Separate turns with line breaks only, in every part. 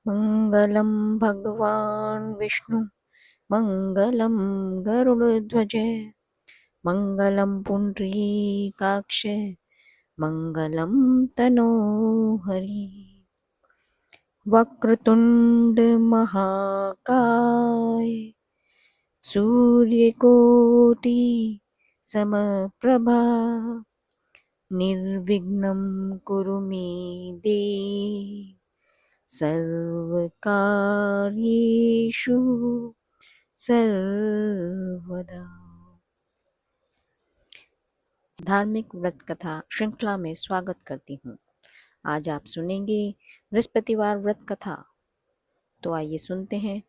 मङ्गलं भगवान् विष्णु मङ्गलं गरुडध्वज मङ्गलं पुण्डरीकाक्ष मङ्गलं तनोहरि वक्रतुण्ड महाकाय सूर्यकोटि समप्रभा निर्विघ्नं कुरु मे देव सर्वकार्येषु सर्वदा। धार्मिक व्रत कथा श्रृंखला में स्वागत करती हूँ। आज आप सुनेंगे बृहस्पतिवार व्रत कथा। तो आइए सुनते हैं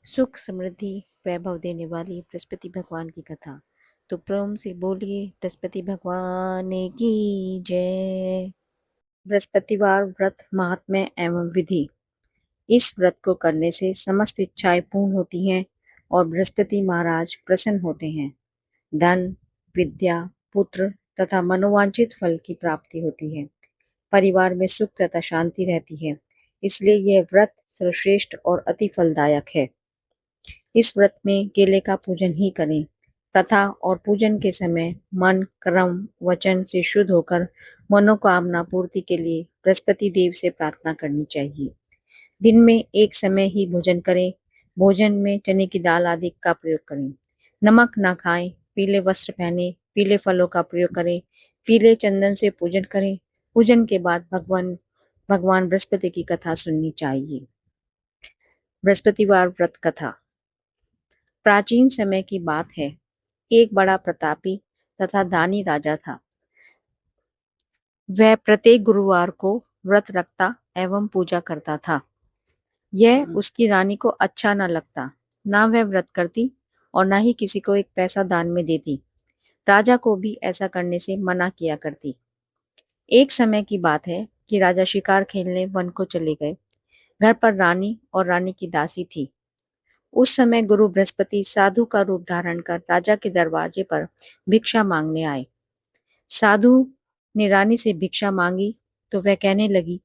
सुख समृद्धि वैभव देने वाली बृहस्पति भगवान की कथा। तो प्रेम से बोलिए बृहस्पति भगवान की जय। बृहस्पतिवार व्रत महात्म्य एवं विधि। इस व्रत को करने से समस्त इच्छाएं पूर्ण होती हैं और बृहस्पति महाराज प्रसन्न होते हैं। धन, विद्या, पुत्र तथा मनोवांछित फल की प्राप्ति होती है। परिवार में सुख तथा शांति रहती है। इसलिए यह व्रत सर्वश्रेष्ठ और अति फलदायक है। इस व्रत में केले का पूजन ही करें तथा और पूजन के समय मन, कर्म, वचन से शुद्ध होकर मनोकामना पूर्ति के लिए बृहस्पति देव से प्रार्थना करनी चाहिए। दिन में एक समय ही भोजन करें। भोजन में चने की दाल आदि का प्रयोग करें। नमक न खाएं। पीले वस्त्र पहने। पीले फलों का प्रयोग करें। पीले चंदन से पूजन करें। पूजन के बाद भगवान बृहस्पति की कथा सुननी चाहिए। बृहस्पतिवार व्रत कथा। प्राचीन समय की बात है। एक बड़ा प्रतापी तथा दानी राजा था। वह प्रत्येक गुरुवार को व्रत रखता एवं पूजा करता था। यह उसकी रानी को अच्छा न लगता। ना वह व्रत करती और न ही किसी को एक पैसा दान में देती। राजा को भी ऐसा करने से मना किया करती। एक समय की बात है कि राजा शिकार खेलने वन को चले गए। घर पर रानी और रानी की दासी थी। उस समय गुरु बृहस्पति साधु का रूप धारण कर राजा के दरवाजे पर भिक्षा मांगने आए। साधु ने रानी से भिक्षा मांगी तो वह कहने लगी,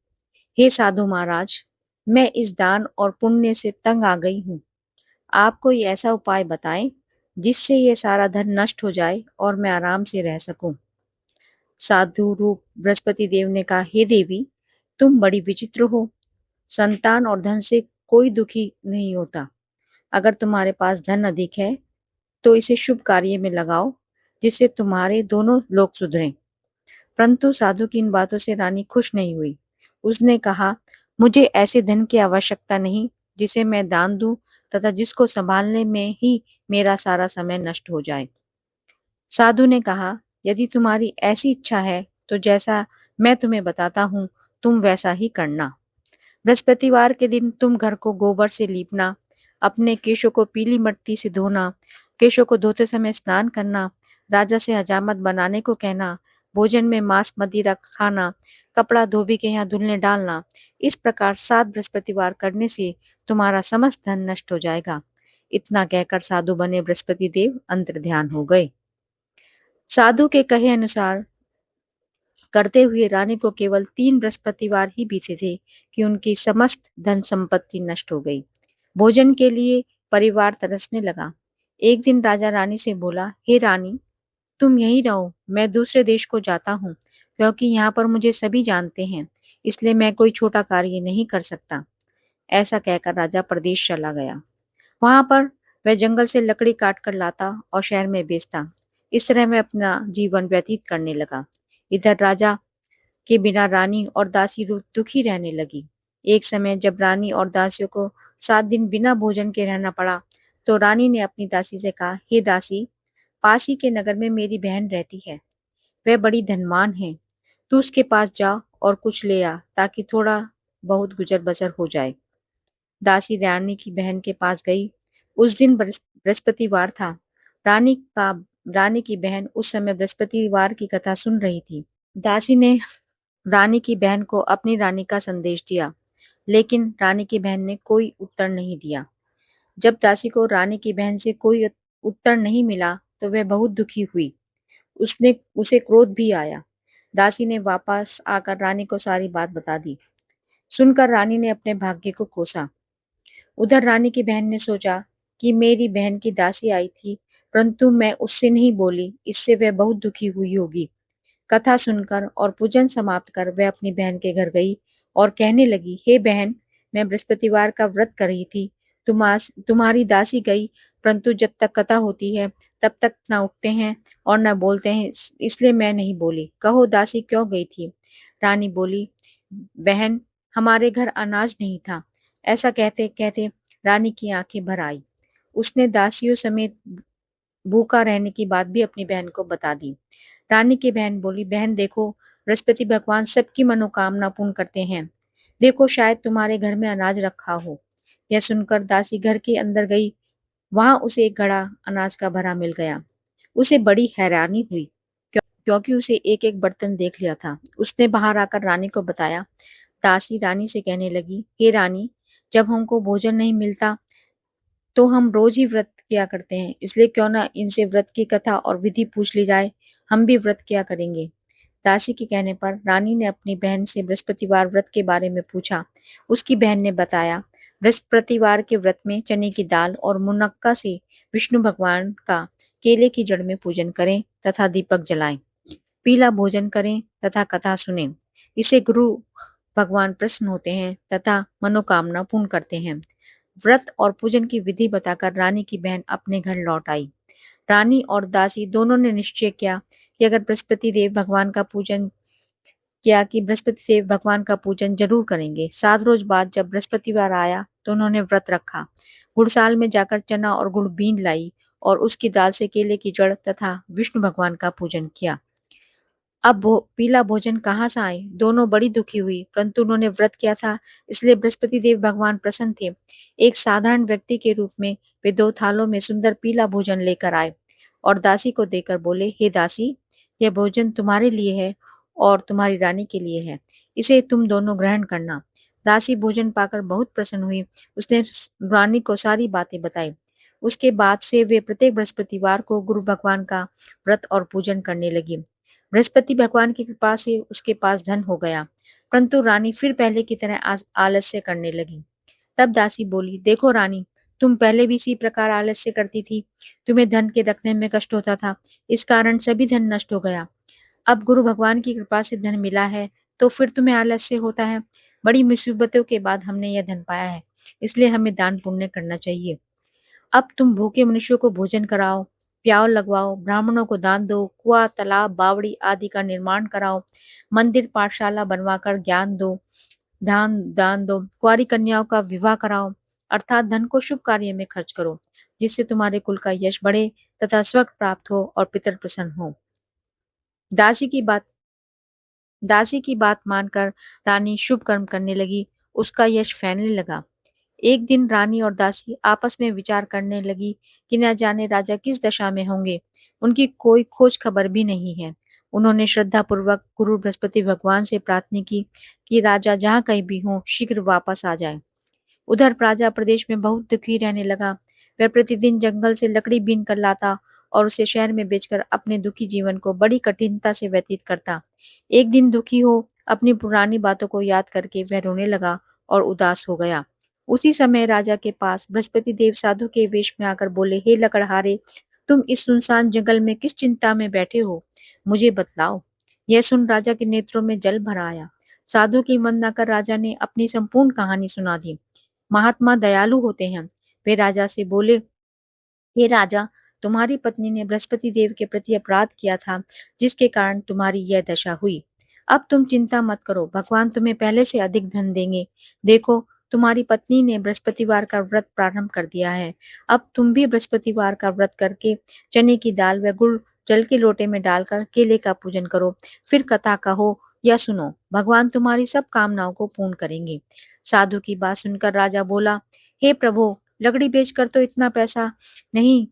हे साधु महाराज, मैं इस दान और पुण्य से तंग आ गई हूँ। आप कोई ऐसा उपाय बताएं जिससे ये सारा धन नष्ट हो जाए और मैं आराम से रह सकूं। साधु रूप बृहस्पति देव ने कहा, हे देवी, तुम बड़ी विचित्र हो। संतान और धन से कोई दुखी नहीं होता। अगर तुम्हारे पास धन अधिक है तो इसे शुभ कार्य में लगाओ जिससे तुम्हारे दोनों लोग सुधरें। परंतु साधु की इन बातों से रानी खुश नहीं हुई। उसने कहा, मुझे ऐसे धन की आवश्यकता नहीं जिसे मैं दान दूं तथा जिसको संभालने में ही मेरा सारा समय नष्ट हो जाए। साधु ने कहा, यदि तुम्हारी ऐसी इच्छा है तो जैसा मैं तुम्हें बताता हूँ तुम वैसा ही करना। बृहस्पतिवार के दिन तुम घर को गोबर से लीपना, अपने केशों को पीली मिट्टी से धोना, केशों को धोते समय स्नान करना, राजा से हजामत बनाने को कहना, भोजन में मांस मदिरा खाना, कपड़ा धोबी के यहाँ धुलने डालना। इस प्रकार 7 बृहस्पतिवार करने से तुम्हारा समस्त धन नष्ट हो जाएगा। इतना कहकर साधु बने बृहस्पति देव अंतर्ध्यान हो गए। साधु के कहे अनुसार करते हुए रानी को केवल 3 बृहस्पतिवार ही बीते थे कि उनकी समस्त धन संपत्ति नष्ट हो गई। भोजन के लिए परिवार तरसने लगा। एक दिन राजा रानी से बोला, हे रानी, तुम यहीं रहो, मैं दूसरे देश को जाता हूँ क्योंकि यहाँ पर मुझे सभी जानते हैं, इसलिए मैं कोई छोटा कार्य नहीं कर सकता। ऐसा कहकर राजा प्रदेश चला गया। वहां पर वह जंगल से लकड़ी काट कर लाता और शहर में बेचता। इस तरह वह अपना जीवन व्यतीत करने लगा। इधर राजा के बिना रानी और दासी दुखी रहने लगी। एक समय जब रानी और दासियों को 7 दिन बिना भोजन के रहना पड़ा तो रानी ने अपनी दासी से कहा, हे दासी, पास ही के नगर में मेरी बहन रहती है। वह बड़ी धनवान है। तू उसके पास जा और कुछ ले आ ताकि थोड़ा बहुत गुजर बसर हो जाए। दासी रानी की बहन के पास गई। उस दिन बृहस्पतिवार था। रानी की बहन उस समय बृहस्पतिवार की कथा सुन रही थी। दासी ने रानी की बहन को अपनी रानी का संदेश दिया, लेकिन रानी की बहन ने कोई उत्तर नहीं दिया। जब दासी को रानी की बहन से कोई उत्तर नहीं मिला तो वह बहुत दुखी हुई। उसे क्रोध भी आया। दासी ने वापस आकर रानी को सारी बात बता दी। सुनकर रानी ने अपने भाग्य को कोसा। उधर रानी की बहन ने सोचा कि मेरी बहन की दासी आई थी, परंतु मैं उससे नहीं बोली, इससे वह बहुत दुखी हुई होगी। कथा सुनकर और पूजन समाप्त कर वह अपनी बहन के घर गई और कहने लगी, हे बहन, मैं बृहस्पतिवार का व्रत कर रही थी। तुम्हारी दासी गई, परंतु जब तक कथा होती है तब तक न उठते हैं और न बोलते हैं, इसलिए मैं नहीं बोली। कहो दासी क्यों गई थी? रानी बोली, बहन, हमारे घर अनाज नहीं था। ऐसा कहते कहते रानी की आंखें भर आई। उसने दासियों समेत भूखा रहने की बात भी अपनी बहन को बता दी। रानी की बहन बोली, बहन देखो, बृहस्पति भगवान सबकी मनोकामना पूर्ण करते हैं। देखो, शायद तुम्हारे घर में अनाज रखा हो। यह सुनकर दासी घर के अंदर गई। वहां उसे एक घड़ा अनाज का भरा मिल गया। उसे बड़ी हैरानी हुई, क्योंकि उसे एक एक बर्तन देख लिया था। उसने बाहर आकर रानी को बताया। दासी रानी से कहने लगी, हे रानी, जब हमको भोजन नहीं मिलता तो हम रोज ही व्रत किया करते हैं, इसलिए क्यों ना इनसे व्रत की कथा और विधि पूछ ली जाए। हम भी व्रत किया करेंगे। दासी के कहने पर रानी ने अपनी बहन से बृहस्पतिवार व्रत के बारे में पूछा। उसकी बहन ने बताया, बृहस्पतिवार के व्रत में चने की दाल और मुनक्का से विष्णु भगवान का केले की जड़ में पूजन करें तथा दीपक जलाएं, पीला भोजन करें तथा कथा सुने। इसे गुरु भगवान प्रसन्न होते हैं तथा मनोकामना पूर्ण करते हैं। व्रत और पूजन की विधि बताकर रानी की बहन अपने घर लौट आई। रानी और दासी दोनों ने निश्चय किया कि अगर बृहस्पति देव भगवान का पूजन जरूर करेंगे। 7 रोज बाद जब बृहस्पतिवार आया तो उन्होंने व्रत रखा। गुड़साल में जाकर चना और गुड़ बीन लाई और उसकी दाल से केले की जड़ तथा विष्णु भगवान का पूजन किया। अब पीला भोजन कहाँ से आए? दोनों बड़ी दुखी हुई, परंतु उन्होंने व्रत किया था, इसलिए बृहस्पति देव भगवान प्रसन्न थे। एक साधारण व्यक्ति के रूप में वे 2 थालों में सुंदर पीला भोजन लेकर आए और दासी को देकर बोले, हे दासी, यह भोजन तुम्हारे लिए है और तुम्हारी रानी के लिए है। इसे तुम दोनों ग्रहण करना। दासी भोजन पाकर बहुत प्रसन्न हुई। उसने रानी को सारी बातें बताई। उसके बाद से वे प्रत्येक बृहस्पतिवार को गुरु भगवान का व्रत और पूजन करने लगी। बृहस्पति भगवान की कृपा से उसके पास धन हो गया, परंतु रानी फिर पहले की तरह आलस्य करने लगी। तब दासी बोली, देखो रानी, तुम पहले भी इसी प्रकार आलस्य करती थी। तुम्हें धन के रखने में कष्ट होता था, इस कारण सभी धन नष्ट हो गया। अब गुरु भगवान की कृपा से धन मिला है तो फिर तुम्हें आलस्य होता है। बड़ी मुसीबतों के बाद हमने यह धन पाया है, इसलिए हमें दान पुण्य करना चाहिए। अब तुम भूखे मनुष्यों को भोजन कराओ, प्याव लगवाओ, ब्राह्मणों को दान दो, कुआं, तालाब, बावड़ी आदि का निर्माण कराओ, मंदिर पाठशाला बनवाकर ज्ञान दो, दान दो, कुंवारी कन्याओं का विवाह कराओ, अर्थात धन को शुभ कार्य में खर्च करो, जिससे तुम्हारे कुल का यश बढ़े तथा स्वर्ग प्राप्त हो और पितर प्रसन्न हो। दासी की बात दासी की बात मानकर रानी शुभ कर्म करने लगी। उसका यश फैलने लगा। एक दिन रानी और दासी आपस में विचार करने लगी कि न जाने राजा किस दशा में होंगे। उनकी कोई खोज खबर भी नहीं है। उन्होंने श्रद्धा पूर्वक गुरु बृहस्पति भगवान से प्रार्थना की कि राजा जहाँ कहीं भी हो शीघ्र वापस आ जाए। उधर राजा प्रदेश में बहुत दुखी रहने लगा। वह प्रतिदिन जंगल से लकड़ी बीन कर लाता और उसे शहर में बेचकर अपने दुखी जीवन को बड़ी कठिनता से व्यतीत करता। एक दिन दुखी हो अपनी पुरानी बातों को याद करके वह रोने लगा और उदास हो गया। उसी समय राजा के पास बृहस्पति देव साधु के वेश में आकर बोले, हे लकड़हारे, तुम इस सुनसान जंगल में किस चिंता में बैठे हो, मुझे बतलाओ। यह सुन राजा के नेत्रों में जल भर आया। साधु की वंदना कर राजा ने अपनी संपूर्ण कहानी सुना दी। महात्मा दयालु होते हैं। वे राजा से बोले, हे राजा, तुम्हारी पत्नी ने बृहस्पति देव के प्रति अपराध किया था, जिसके कारण तुम्हारी यह दशा हुई। अब तुम चिंता मत करो, भगवान तुम्हें पहले से अधिक धन देंगे। देखो, तुम्हारी पत्नी ने बृहस्पतिवार का व्रत प्रारंभ कर दिया है। अब तुम भी बृहस्पतिवार का व्रत करके चने की दाल व गुड़ जल के लोटे में डालकर केले का पूजन करो, फिर कथा कहो या सुनो, भगवान तुम्हारी सब कामनाओं को पूर्ण करेंगे। साधु की बात सुनकर राजा बोला, हे प्रभु, लकड़ी बेचकर तो इतना पैसा नहीं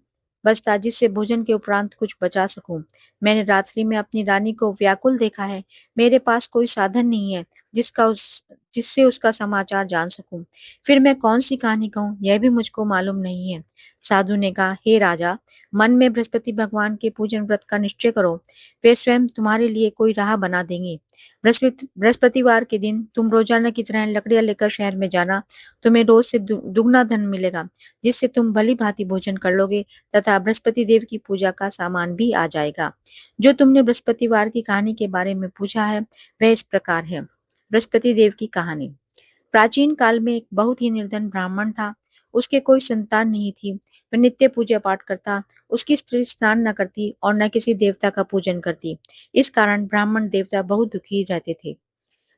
बचता जिससे भोजन के उपरांत कुछ बचा सकूं। मैंने रात्रि में अपनी रानी को व्याकुल देखा है। मेरे पास कोई साधन नहीं है जिससे उसका समाचार जान सकूं। फिर मैं कौन सी कहानी कहूँ यह भी मुझको मालूम नहीं है। साधु ने कहा, हे राजा, मन में बृहस्पति भगवान के पूजन व्रत का निश्चय करो, वे स्वयं तुम्हारे लिए कोई राह बना देंगे। बृहस्पतिवार के दिन तुम रोजाना की तरह लकड़ियां लेकर शहर में जाना, तुम्हें रोज से दुगना धन मिलेगा, जिससे तुम भली भांति भोजन कर लोगे तथा बृहस्पति देव की पूजा का सामान भी आ जाएगा। जो तुमने बृहस्पतिवार की कहानी के बारे में पूछा है वह इस प्रकार है। बृहस्पति देव की कहानी। प्राचीन काल में एक बहुत ही निर्धन ब्राह्मण था। उसके कोई संतान नहीं थी। वह नित्य पूजा पाठ करता। उसकी स्त्री स्नान न करती और न किसी देवता का पूजन करती। इस कारण ब्राह्मण देवता बहुत दुखी रहते थे।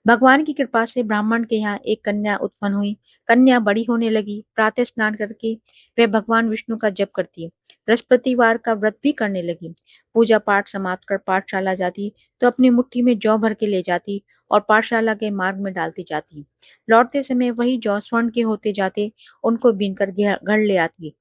भगवान की कृपा से ब्राह्मण के यहाँ एक कन्या उत्पन्न हुई। कन्या बड़ी होने लगी। प्रातः स्नान करके वह भगवान विष्णु का जप करती। बृहस्पतिवार का व्रत भी करने लगी। पूजा पाठ समाप्त कर पाठशाला जाती तो अपनी मुट्ठी में जौ भर के ले जाती और पाठशाला के मार्ग में डालती जाती। लौटते समय वही जौ स्वर्ण के होते जाते, उनको बीनकर घर ले आती।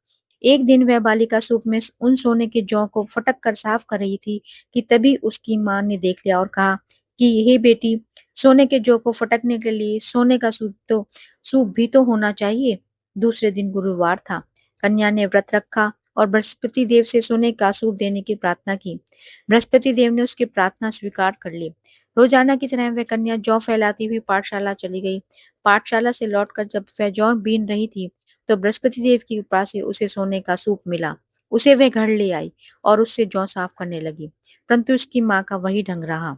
एक दिन वह बालिका सूप में उन सोने के जौ को फटक कर साफ कर रही थी कि तभी उसकी मां ने देख लिया और कहा कि हे बेटी, सोने के जौ को फटकने के लिए सोने का सूप भी तो होना चाहिए। दूसरे दिन गुरुवार था। कन्या ने व्रत रखा और बृहस्पति देव से सोने का सूप देने की प्रार्थना की। बृहस्पति देव ने उसकी प्रार्थना स्वीकार कर ली। रोजाना की तरह वह कन्या जौ फैलाती हुई पाठशाला चली गई। पाठशाला से लौटकर जब वह जौ बीन रही थी तो बृहस्पति देव की कृपा से उसे सोने का सूप मिला। उसे वह घर ले आई और उससे जौ साफ करने लगी, परंतु उसकी माँ का वही ढंग रहा।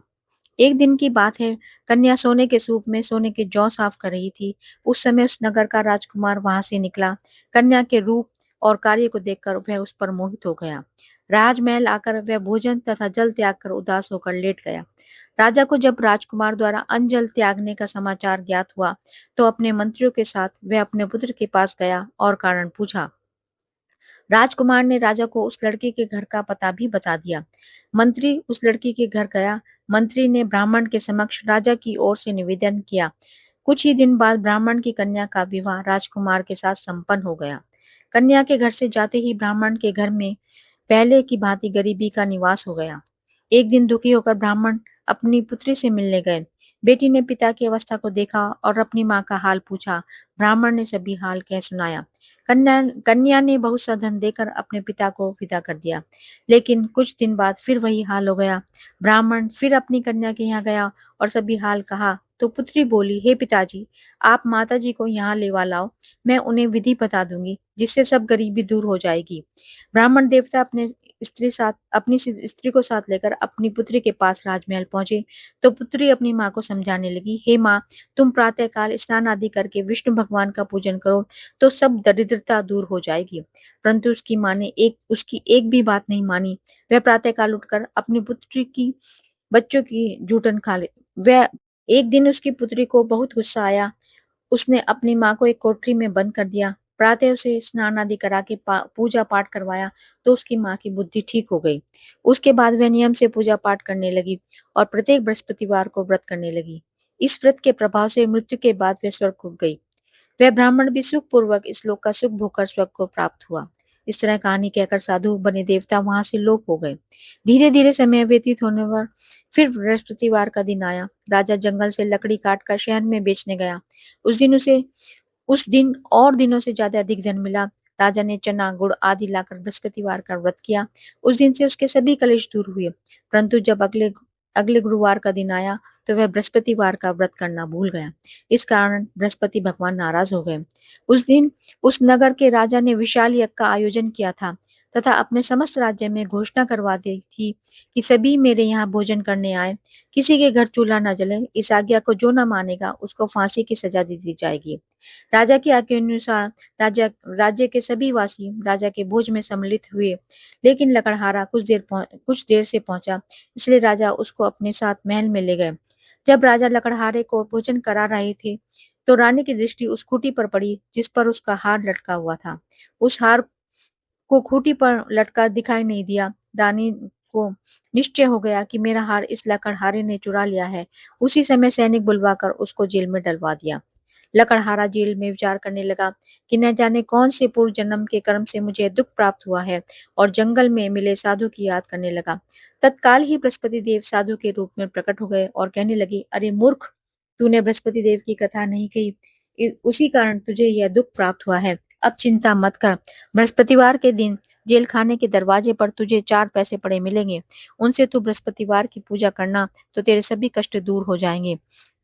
एक दिन की बात है, कन्या सोने के सूप में सोने के जौ साफ कर रही थी। उस समय उस नगर का राजकुमार वहां से निकला। कन्या के रूप और कार्य को देखकर वह उस पर मोहित हो गया। राजमहल आकर वह भोजन तथा जल त्याग कर उदास होकर लेट गया। राजा को जब राजकुमार द्वारा अन्न जल त्यागने का समाचार ज्ञात हुआ तो अपने मंत्रियों के साथ वह अपने पुत्र के पास गया और कारण पूछा। राजकुमार ने राजा को उस लड़के के घर का पता भी बता दिया। मंत्री उस लड़की के घर गया। मंत्री ने ब्राह्मण के समक्ष राजा की ओर से निवेदन किया। कुछ ही दिन बाद ब्राह्मण की कन्या का विवाह राजकुमार के साथ संपन्न हो गया। कन्या के घर से जाते ही ब्राह्मण के घर में पहले की भांति गरीबी का निवास हो गया। एक दिन दुखी होकर ब्राह्मण अपनी पुत्री से मिलने गए। बेटी ने पिता की अवस्था को देखा और अपनी माँ का हाल पूछा। ब्राह्मण ने सभी हाल कह सुनाया। कन्या ने बहुत सा धन देकर अपने पिता को विदा कर दिया, लेकिन कुछ दिन बाद फिर वही हाल हो गया। ब्राह्मण फिर अपनी कन्या के यहाँ गया और सभी हाल कहा तो पुत्री बोली, हे पिताजी, आप माता जी को यहाँ लेवा लाओ, मैं उन्हें विधि बता दूंगी जिससे सब गरीबी दूर हो जाएगी। ब्राह्मण देवता अपनी स्त्री को साथ लेकर अपनी पुत्री के पास राजमहल पहुंचे तो पुत्री अपनी माँ को समझाने लगी, हे माँ, तुम प्रातः काल स्नान आदि करके विष्णु भगवान का पूजन करो तो सब दरिद्रता दूर हो जाएगी। परंतु उसकी माँ ने उसकी एक भी बात नहीं मानी। वह प्रातः काल उठकर अपनी पुत्री की बच्चों की जूठन खा ले। वह एक दिन उसकी पुत्री को बहुत गुस्सा आया। उसने अपनी माँ को एक कोठरी में बंद कर दिया। प्रातः उसे स्नान आदि करा के पूजा पाठ करवाया तो उसकी माँ की बुद्धि ठीक हो गई। उसके बाद वह नियम से पूजा पाठ करने लगी और प्रत्येक बृहस्पतिवार को व्रत करने लगी। इस व्रत के प्रभाव से मृत्यु के बाद वह स्वर्ग को गई। वह ब्राह्मण भी सुख पूर्वक इस लोक का सुख भोगकर स्वर्ग को प्राप्त हुआ। इस तरह कहानी कहकर साधु बने देवता वहां से लोप हो गए। धीरे धीरे समय व्यतीत होने पर फिर बृहस्पतिवार का दिन आया। राजा जंगल से लकड़ी काट कर शहर में बेचने गया। उस दिन और दिनों से ज्यादा अधिक धन मिला। राजा ने चना गुड़ आदि लाकर बृहस्पतिवार का व्रत किया। उस दिन से उसके सभी कलेश दूर हुए। परंतु जब अगले अगले गुरुवार का दिन आया तो वह बृहस्पतिवार का व्रत करना भूल गया। इस कारण बृहस्पति भगवान नाराज हो गए। उस दिन उस नगर के राजा ने विशाल यज्ञ का आयोजन किया था तथा अपने समस्त राज्य में घोषणा करवा दी थी कि सभी मेरे यहाँ भोजन करने आए, किसी के घर चूल्हा न जले। इस आज्ञा को जो न मानेगा उसको फांसी की सजा दे दी जाएगी। राजा की आज्ञा अनुसार राज्य के सभी वासी राजा के भोज में सम्मिलित हुए, लेकिन लकड़हारा कुछ देर से पहुंचा, इसलिए राजा उसको अपने साथ महल में ले गए। जब राजा लकड़हारे को भोजन करा रहे थे तो रानी की दृष्टि उस खूंटी पर पड़ी जिस पर उसका हार लटका हुआ था। उस हार को खूंटी पर लटका दिखाई नहीं दिया। रानी को निश्चय हो गया कि मेरा हार इस लकड़हारे ने चुरा लिया है। उसी समय सैनिक बुलवाकर उसको जेल में डलवा दिया। लकड़हारा जेल में विचार करने लगा कि न जाने कौन से पूर्व जन्म के कर्म से मुझे दुख प्राप्त हुआ है, और जंगल में मिले साधु की याद करने लगा। तत्काल ही बृहस्पति देव साधु के रूप में प्रकट हो गए और कहने लगे, अरे मूर्ख, तूने बृहस्पति देव की कथा नहीं कही, उसी कारण तुझे यह दुख प्राप्त हुआ है। अब चिंता मत कर, बृहस्पतिवार के दिन जेल खाने के दरवाजे पर तुझे 4 पैसे पड़े मिलेंगे। उनसे तू बृहस्पतिवार की पूजा करना तो तेरे सभी कष्ट दूर हो जाएंगे।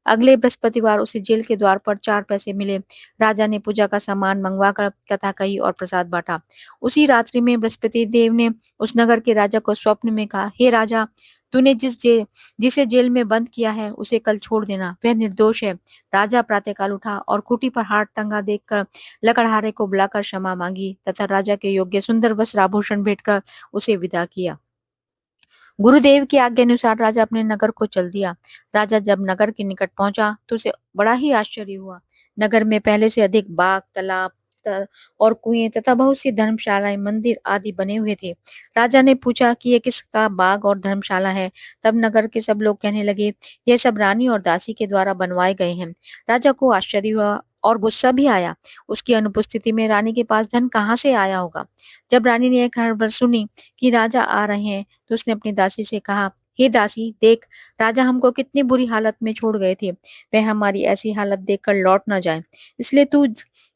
अगले बृहस्पतिवार उसे जेल के द्वार पर 4 पैसे मिले। राजा ने पूजा का सामान मंगवाकर कथा कही और प्रसाद बांटा। उसी रात्रि में बृहस्पति देव ने उस नगर के राजा को स्वप्न में कहा, हे राजा, तूने जिसे जेल में बंद किया है उसे कल छोड़ देना, वह निर्दोष है। राजा प्रातःकाल उठा और खूंटी पर हाथ टंगा देखकर लकड़हारे को बुलाकर क्षमा मांगी तथा राजा के योग्य सुंदर वस्त्र आभूषण भेंटकर उसे विदा किया। गुरुदेव की आज्ञा अनुसार राजा अपने नगर को चल दिया। राजा जब नगर के निकट पहुंचा तो उसे बड़ा ही आश्चर्य हुआ। नगर में पहले से अधिक बाग, तालाब और कुएं तथा बहुत सी धर्मशालाएं, मंदिर आदि बने हुए थे। राजा ने पूछा कि ये किसका बाग और धर्मशाला है। तब नगर के सब लोग कहने लगे, यह सब रानी और दासी के द्वारा बनवाए गए हैं। राजा को आश्चर्य हुआ और गुस्सा भी आया। उसकी अनुपस्थिति में रानी के पास धन कहाँ से आया होगा। जब रानी ने यह खबर सुनी कि राजा आ रहे हैं तो उसने अपनी दासी से कहा, हे दासी, देख, राजा हमको कितनी बुरी हालत में छोड़ गए थे, वह हमारी ऐसी हालत देखकर लौट न जाए, इसलिए तू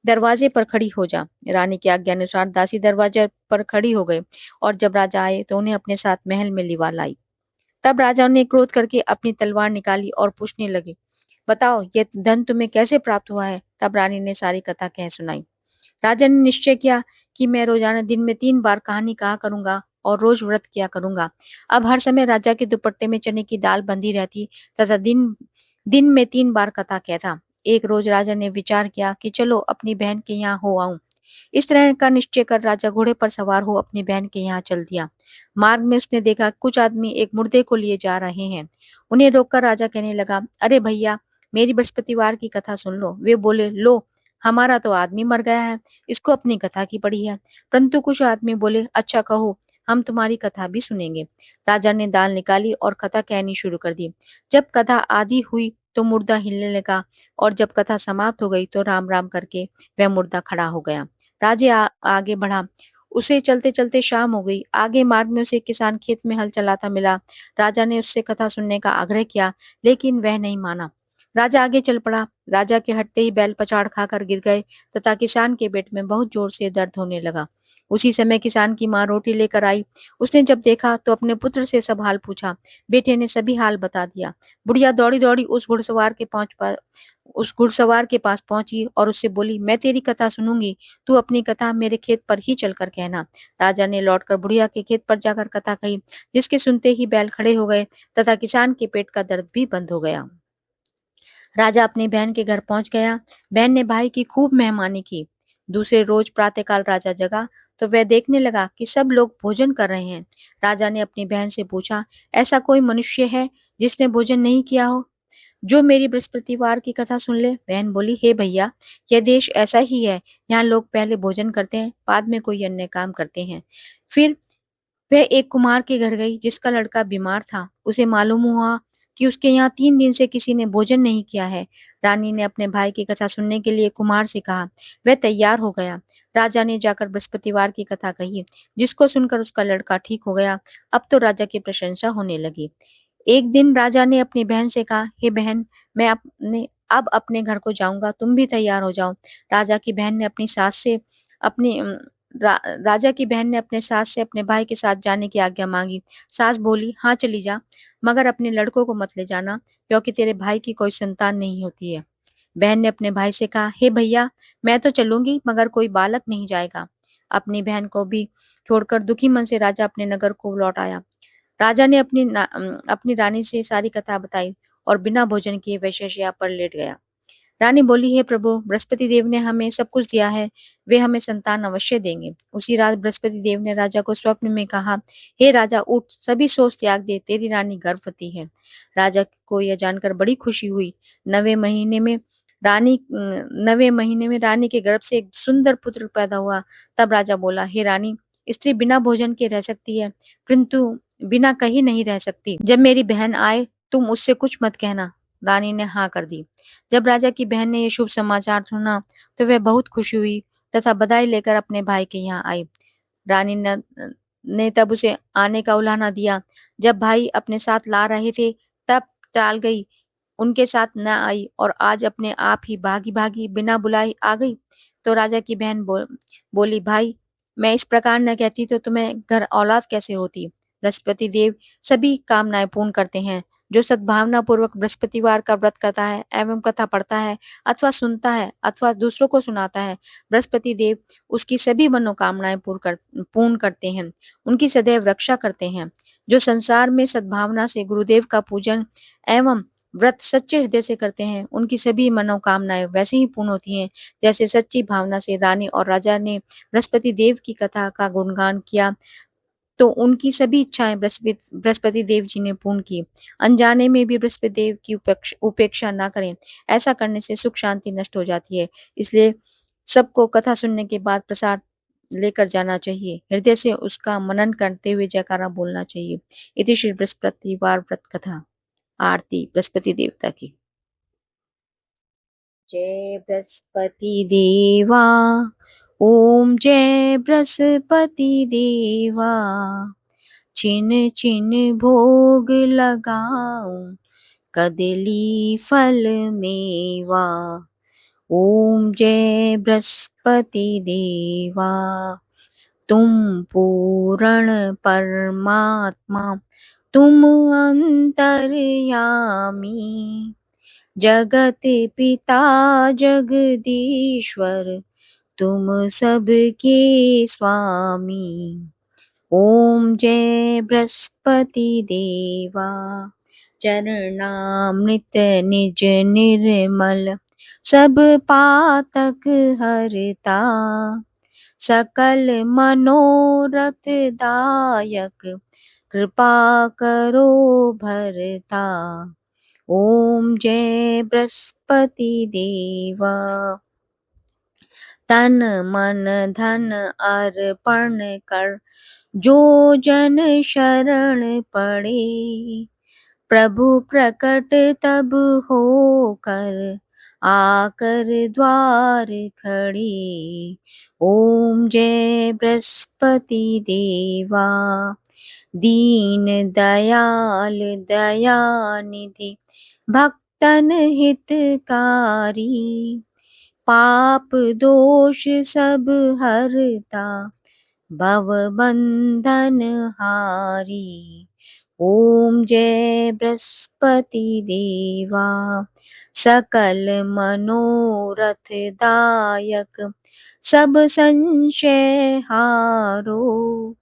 दरवाजे पर खड़ी हो जा। रानी की आज्ञा अनुसार दासी दरवाजे पर खड़ी हो गई और जब राजा आए तो उन्हें अपने साथ महल में लिवा लाई। तब राजा ने क्रोध करके अपनी तलवार निकाली और पूछने लगे, बताओ, यह धन तुम्हें कैसे प्राप्त हुआ है। तब रानी ने सारी कथा कह सुनाई। राजा ने निश्चय किया कि मैं रोजाना दिन में 3 बार कहानी कहा करूंगा और रोज व्रत किया करूंगा। अब हर समय राजा के दुपट्टे में चने की दाल बंधी रहती तथा दिन दिन में 3 बार कथा कहता। एक रोज राजा ने विचार किया कि चलो अपनी बहन के यहाँ हो आऊं। इस तरह का निश्चय कर राजा घोड़े पर सवार हो अपनी बहन के यहाँ चल दिया। मार्ग में उसने देखा कुछ आदमी एक मुर्दे को लिए जा रहे हैं। उन्हें रोककर राजा कहने लगा, अरे भैया, मेरी बृहस्पतिवार की कथा सुन लो। वे बोले, लो, हमारा तो आदमी मर गया है, इसको अपनी कथा की पड़ी है। परंतु कुछ आदमी बोले, अच्छा कहो, हम तुम्हारी कथा भी सुनेंगे। राजा ने दाल निकाली और कथा कहनी शुरू कर दी। जब कथा आधी हुई तो मुर्दा हिलने लगा और जब कथा समाप्त हो गई तो राम राम करके वह मुर्दा खड़ा हो गया। राजा आगे बढ़ा। उसे चलते चलते शाम हो गई। आगे मार्ग में उसे एक किसान खेत में हल चलाता मिला। राजा ने उससे कथा सुनने का आग्रह किया, लेकिन वह नहीं माना। राजा आगे चल पड़ा। राजा के हटते ही बैल पछाड़ खाकर गिर गए तथा किसान के पेट में बहुत जोर से दर्द होने लगा। उसी समय किसान की माँ रोटी लेकर आई। उसने जब देखा तो अपने पुत्र से सब हाल पूछा। बेटे ने सभी हाल बता दिया। बुढ़िया दौड़ी दौड़ी उस घुड़सवार के पास पहुंची और उससे बोली, मैं तेरी कथा सुनूंगी, तू अपनी कथा मेरे खेत पर ही चलकर कहना। राजा ने लौटकर बुढ़िया के खेत पर जाकर कथा कही, जिसके सुनते ही बैल खड़े हो गए तथा किसान के पेट का दर्द भी बंद हो गया। राजा अपनी बहन के घर पहुंच गया। बहन ने भाई की खूब मेहमानी की। दूसरे रोज प्रातःकाल राजा जगा तो वह देखने लगा कि सब लोग भोजन कर रहे हैं। राजा ने अपनी बहन से पूछा, ऐसा कोई मनुष्य है जिसने भोजन नहीं किया हो, जो मेरी बृहस्पतिवार की कथा सुन ले। बहन बोली, हे भैया, यह देश ऐसा ही है, यहाँ लोग पहले भोजन करते हैं, बाद में कोई अन्य काम करते हैं। फिर वह एक कुम्हार के घर गई जिसका लड़का बीमार था। उसे मालूम हुआ कि उसके यहाँ 3 दिन से किसी ने भोजन नहीं किया है। रानी ने अपने भाई की कथा सुनने के लिए कुम्हार से कहा। वह तैयार हो गया। राजा ने जाकर बृहस्पतिवार की कथा कही, जिसको सुनकर उसका लड़का ठीक हो गया। अब तो राजा की प्रशंसा होने लगी। एक दिन राजा ने अपनी बहन से कहा, हे बहन, मैं अब अपने घर को जाऊंगा, तुम भी तैयार हो जाओ। राजा की बहन ने अपनी सास से अपनी राजा की बहन ने अपने सास से अपने भाई के साथ जाने की आज्ञा मांगी। सास बोली, हाँ चली जा, मगर अपने लड़कों को मत ले जाना, क्योंकि तेरे भाई की कोई संतान नहीं होती है। बहन ने अपने भाई से कहा, हे भैया, मैं तो चलूंगी, मगर कोई बालक नहीं जाएगा। अपनी बहन को भी छोड़कर दुखी मन से राजा अपने नगर को लौट आया। राजा ने अपनी रानी से सारी कथा बताई और बिना भोजन किए वह शैया पर लेट गया। रानी बोली, हे प्रभु, बृहस्पति देव ने हमें सब कुछ दिया है, वे हमें संतान अवश्य देंगे। उसी रात बृहस्पति देव ने राजा को स्वप्न में कहा, हे राजा, उठ, सभी सोच त्याग दे, तेरी रानी गर्भवती है। राजा को यह जानकर बड़ी खुशी हुई। 9वें महीने में रानी के गर्भ से एक सुंदर पुत्र पैदा हुआ। तब राजा बोला, हे रानी, स्त्री बिना भोजन के रह सकती है, परंतु बिना कहीं नहीं रह सकती। जब मेरी बहन आए तुम उससे कुछ मत कहना। रानी ने हाँ कर दी। जब राजा की बहन ने यह शुभ समाचार सुना तो वह बहुत खुशी हुई तथा बधाई लेकर अपने भाई के यहाँ आई। रानी ने तब उसे आने का उलाहना दिया। जब भाई अपने साथ ला रहे थे तब टाल गई उनके साथ न आई और आज अपने आप ही भागी भागी बिना बुलाई आ गई। तो राजा की बहन बोली, भाई मैं इस प्रकार न कहती तो तुम्हें घर औलाद कैसे होती। बृहस्पति देव सभी कामनाएं पूर्ण करते हैं। जो सद्भावना पूर्वक बृहस्पतिवार का व्रत करता है एवं कथा पढ़ता है अथवा सुनता है अथवा दूसरों को सुनाता है, बृहस्पति देव उसकी सभी मनोकामनाएं पूर्ण करते हैं, उनकी सदैव रक्षा करते हैं। जो संसार में सद्भावना से गुरुदेव का पूजन एवं व्रत सच्चे हृदय से करते हैं, उनकी सभी मनोकामनाएं वैसे ही पूर्ण होती हैं जैसे सच्ची भावना से रानी और राजा ने बृहस्पति देव की कथा का गुणगान किया तो उनकी सभी इच्छाएं बृहस्पति देव जी ने पूर्ण की। अनजाने में भी बृहस्पति देव की उपेक्षा ना करें, ऐसा करने से सुख शांति नष्ट हो जाती है। इसलिए सबको कथा सुनने के बाद प्रसाद लेकर जाना चाहिए, हृदय से उसका मनन करते हुए जयकारा बोलना चाहिए। इति श्री बृहस्पतिवार व्रत कथा। आरती बृहस्पति देवता की। जय बृहस्पति देवा, ओम जय बृहस्पति देवा। छिन छिन भोग लगाऊं, कदली फल मेवा। ओम जय बृहस्पति देवा, तुम पूर्ण परमात्मा, तुम अंतर्यामी। जगत पिता जगदीश्वर, तुम सबके स्वामी। ओम जय बृहस्पति देवा, चरणामृत निज निर्मल, सब पातक हरता। सकल मनोरथ दायक, कृपा करो भरता। ओम जय बृहस्पति देवा, तन मन धन अर्पण कर, जो जन शरण पड़े। प्रभु प्रकट तब हो कर, आकर द्वार खड़े। ओम जय बृहस्पति देवा, दीन दयाल दयानिधि, भक्तन हितकारी। पाप दोष सब हरता, भव बंधन हारी। ओम जय बृहस्पति देवा, सकल मनोरथ दायक, सब संशय हारो।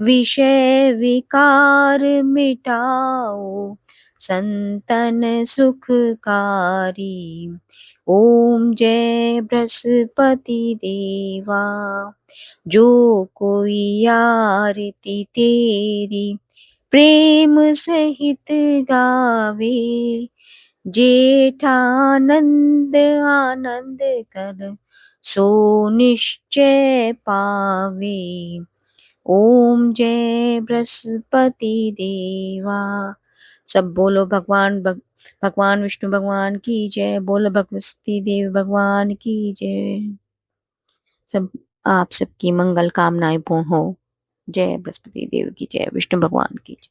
विषय विकार मिटाओ, संतन सुखकारी। ओम जय बृहस्पति देवा, जो कोई आरती तेरी प्रेम सहित गावे। जेठानंद आनंद कर, सो निश्चय पावे। ओम जय बृहस्पति देवा। सब बोलो भगवान विष्णु भगवान की जय, बोलो बृहस्पति देव भगवान की जय। सब आप सबकी मंगल कामनाएं पूर्ण हो। जय बृहस्पति देव की जय, विष्णु भगवान की जय।